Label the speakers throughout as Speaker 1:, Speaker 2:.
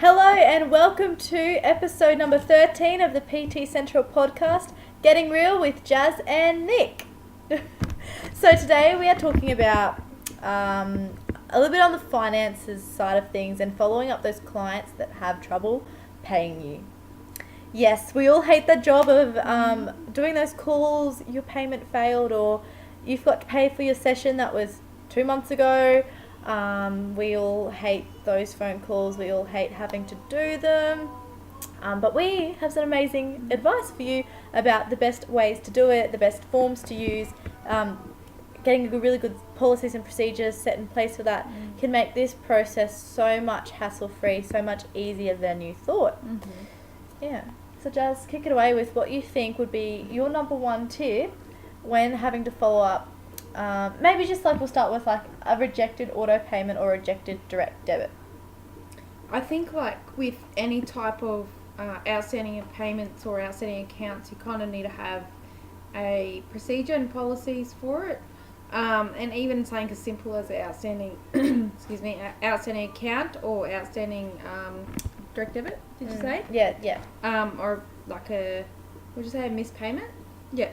Speaker 1: Hello and welcome to episode number 13 of the PT Central podcast, Getting Real with Jazz and Nick. So today we are talking about a little bit on the finances side of things and following up those clients that have trouble paying you. Yes, we all hate the job of doing those calls, your payment failed, or you forgot to pay for your session that was 2 months ago. We all hate those phone calls. We all hate having to do them. But we have some amazing advice for you about the best ways to do it, the best forms to use. Getting really good policies and procedures set in place for that can make this process so much hassle-free, so much easier than you thought. Yeah. So Jazz, kick it away with what you think would be your number one tip when having to follow up. Maybe just like we'll start with like a rejected auto payment or rejected direct debit.
Speaker 2: I think like with any type of outstanding payments or outstanding accounts, you kind of need to have a procedure and policies for it. And even something as simple as an outstanding, outstanding account or outstanding direct debit. Did you say?
Speaker 1: Yeah.
Speaker 2: Or like a missed payment? Yeah.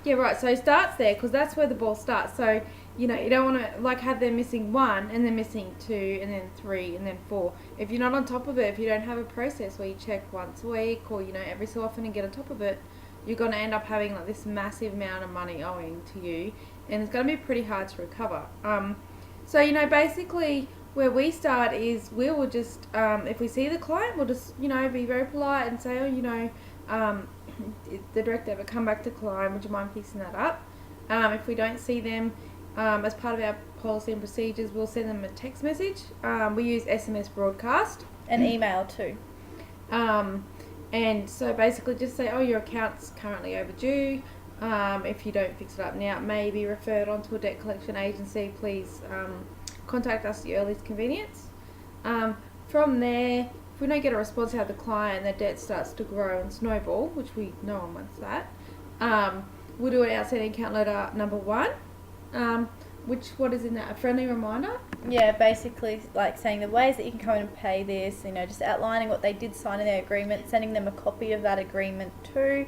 Speaker 2: Yeah, right. So it starts there because that's where the ball starts. So, you don't want to like have them missing 1 and then missing 2 and then 3 and then 4. If you're not on top of it, if you don't have a process where you check once a week or, every so often and get on top of it, you're going to end up having like this massive amount of money owing to you, and it's going to be pretty hard to recover. So, basically where we start is we will just, if we see the client, we'll just, be very polite and say, the direct debit come back to client, would you mind fixing that up? If we don't see them as part of our policy and procedures, we'll send them a text message. We use SMS broadcast
Speaker 1: and email too.
Speaker 2: And so basically just say, your account's currently overdue. If you don't fix it up now, it may be referred on to a debt collection agency. Please contact us at your earliest convenience. From there, if we don't get a response out of the client, their debt starts to grow and snowball, which no one wants that. We'll do an outstanding account letter number 1, what is in that? A friendly reminder?
Speaker 1: Yeah, basically like saying the ways that you can come in and pay this, just outlining what they did sign in their agreement, sending them a copy of that agreement too.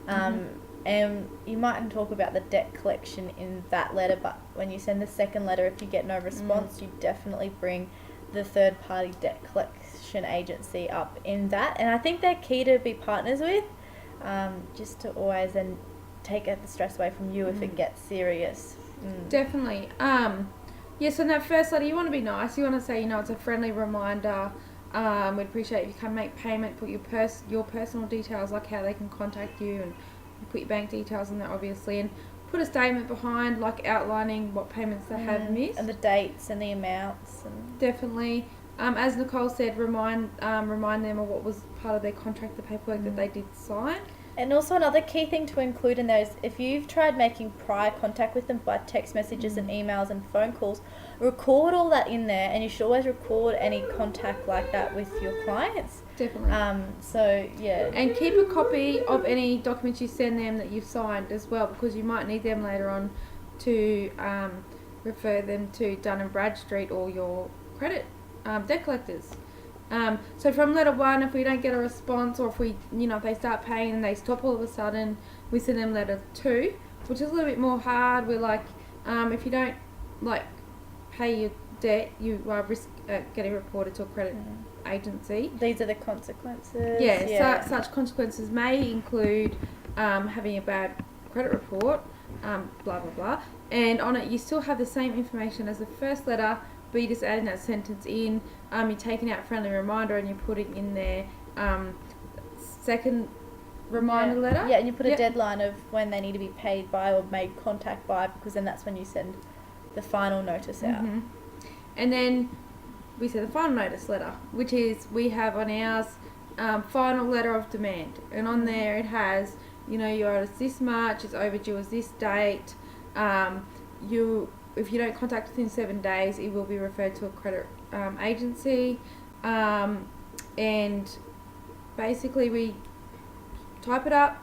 Speaker 1: And you mightn't talk about the debt collection in that letter, but when you send the second letter, if you get no response, you definitely bring the third party debt collection agency up in that, and I think they're key to be partners with, just to always then take the stress away from you if it gets serious.
Speaker 2: Definitely. So in that first letter, you want to be nice. You want to say, it's a friendly reminder. We'd appreciate if you can make payment, put your personal details, like how they can contact you, and put your bank details in there, obviously, and put a statement behind, like outlining what payments they have missed.
Speaker 1: And the dates and the amounts.
Speaker 2: Definitely. As Nicole said, remind them of what was part of their contract, the paperwork that they did sign.
Speaker 1: And also another key thing to include in there is if you've tried making prior contact with them by text messages and emails and phone calls, record all that in there, and you should always record any contact like that with your clients.
Speaker 2: Definitely. And keep a copy of any documents you send them that you've signed as well, because you might need them later on to refer them to Dun & Bradstreet or your credit debt collectors. So from letter 1, if we don't get a response, or if we, if they start paying and they stop all of a sudden, we send them letter 2, which is a little bit more hard. We're like, if you don't pay your debt, you risk getting reported to a credit agency.
Speaker 1: These are the consequences.
Speaker 2: Such consequences may include having a bad credit report, blah blah blah, and on it you still have the same information as the first letter, but you're just adding that sentence in. You're taking out friendly reminder and you're putting in there second reminder letter.
Speaker 1: Yeah, and you put a deadline of when they need to be paid by or made contact by, because then that's when you send the final notice out.
Speaker 2: And then we send the final notice letter, which is we have on ours final letter of demand, and on there it has, you owe us this much, it's overdue as this date. If you don't contact within 7 days, it will be referred to a credit agency. And basically we type it up,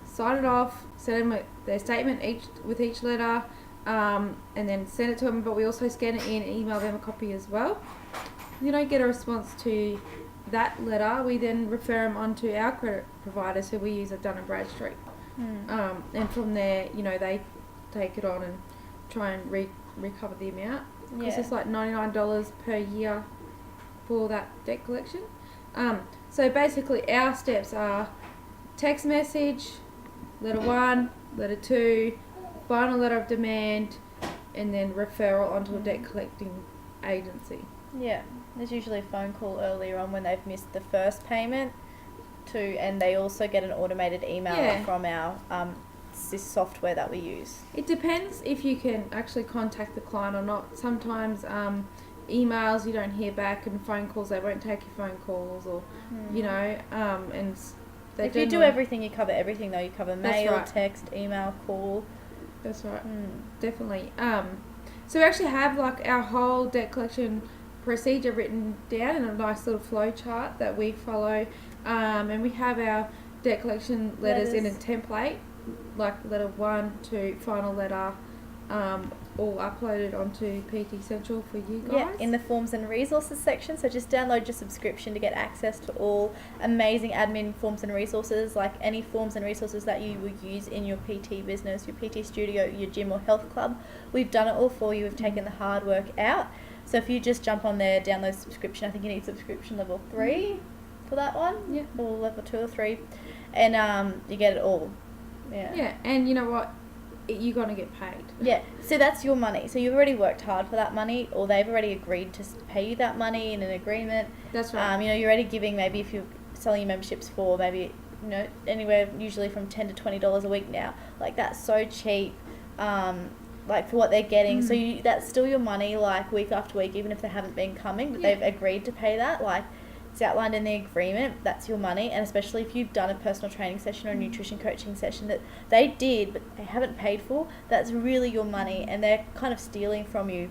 Speaker 2: sign it off, send them their statement with each letter, and then send it to them, but we also scan it in and email them a copy as well. If you don't get a response to that letter, we then refer them on to our credit providers who we use at Dun & Bradstreet. And from there, they take it on and try and recover the amount. Because it's like $99 per year for that debt collection. So basically our steps are text message, letter 1, letter 2, final letter of demand, and then referral onto a debt collecting agency.
Speaker 1: Yeah, there's usually a phone call earlier on when they've missed the first payment and they also get an automated email from our this software that we use.
Speaker 2: It depends if you can actually contact the client or not. Sometimes emails you don't hear back, and phone calls they won't take your phone calls, or and
Speaker 1: if you do everything, you cover everything though. You cover mail, text, email, call.
Speaker 2: That's right. Definitely. So we actually have like our whole debt collection procedure written down in a nice little flow chart that we follow, and we have our debt collection letters in a template, like letter 1 to final letter, all uploaded onto PT Central for you guys.
Speaker 1: Yeah, in the forms and resources section. So just download your subscription to get access to all amazing admin forms and resources, like any forms and resources that you would use in your PT business, your PT studio, your gym or health club. We've done it all for you. We've taken the hard work out. So if you just jump on there, download subscription, I think you need subscription level 3 for that one. Yeah. Or level 2 or 3. And you get it all. Yeah.
Speaker 2: Yeah, and you know what? You're going to get paid.
Speaker 1: Yeah, so that's your money. So you've already worked hard for that money, or they've already agreed to pay you that money in an agreement.
Speaker 2: That's right.
Speaker 1: You're already giving, maybe if you're selling your memberships for maybe, anywhere usually from $10 to $20 a week now. Like, that's so cheap, like, for what they're getting. So that's still your money, like, week after week, even if they haven't been coming, but they've agreed to pay that. Like, it's outlined in the agreement, that's your money. And especially if you've done a personal training session or a nutrition coaching session that they did but they haven't paid for, that's really your money, and they're kind of stealing from you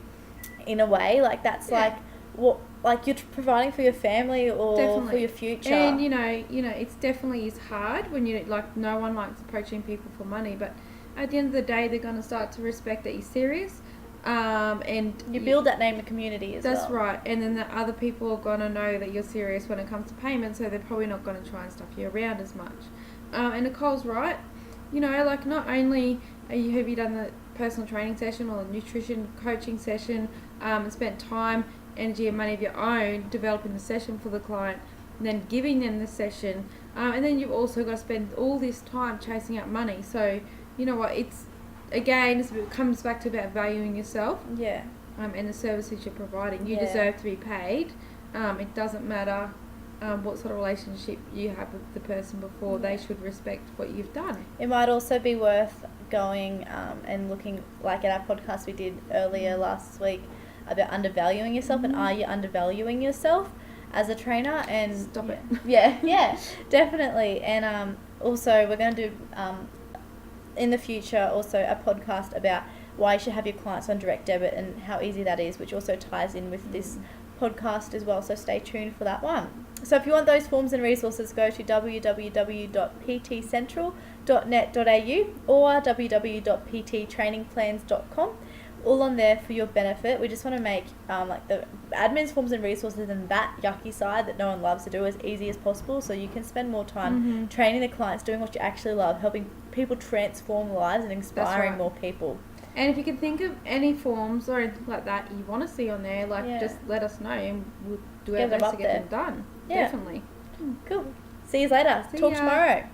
Speaker 1: in a way. Like, that's like what, like, you're providing for your family or for your future.
Speaker 2: And it's definitely is hard when you, like, no one likes approaching people for money, but at the end of the day they're going to start to respect that you're serious. And
Speaker 1: you build that name in the community as well.
Speaker 2: That's right. And then the other people are going to know that you're serious when it comes to payment, so they're probably not going to try and stuff you around as much. And Nicole's right. Like, not only have you done the personal training session or the nutrition coaching session, and spent time, energy and money of your own developing the session for the client, and then giving them the session, and then you've also got to spend all this time chasing out money. So, you know what, it comes back to about valuing yourself.
Speaker 1: Yeah.
Speaker 2: And the services you're providing. You deserve to be paid. It doesn't matter what sort of relationship you have with the person before. They should respect what you've done.
Speaker 1: It might also be worth going and looking, like at our podcast we did earlier last week, about undervaluing yourself, and are you undervaluing yourself as a trainer? And
Speaker 2: stop it.
Speaker 1: Yeah, definitely. And also we're going to do in the future also a podcast about why you should have your clients on direct debit and how easy that is, which also ties in with this podcast as well, so stay tuned for that one. So if you want those forms and resources, go to www.ptcentral.net.au or www.pttrainingplans.com, all on there for your benefit. We just want to make like the admin's forms and resources and that yucky side that no one loves to do as easy as possible, so you can spend more time training the clients, doing what you actually love, helping people transform lives and inspiring more people.
Speaker 2: And if you can think of any forms or anything like that you want to see on there, just let us know and we'll do our best to get them done. Definitely.
Speaker 1: Cool. See you later. Talk tomorrow.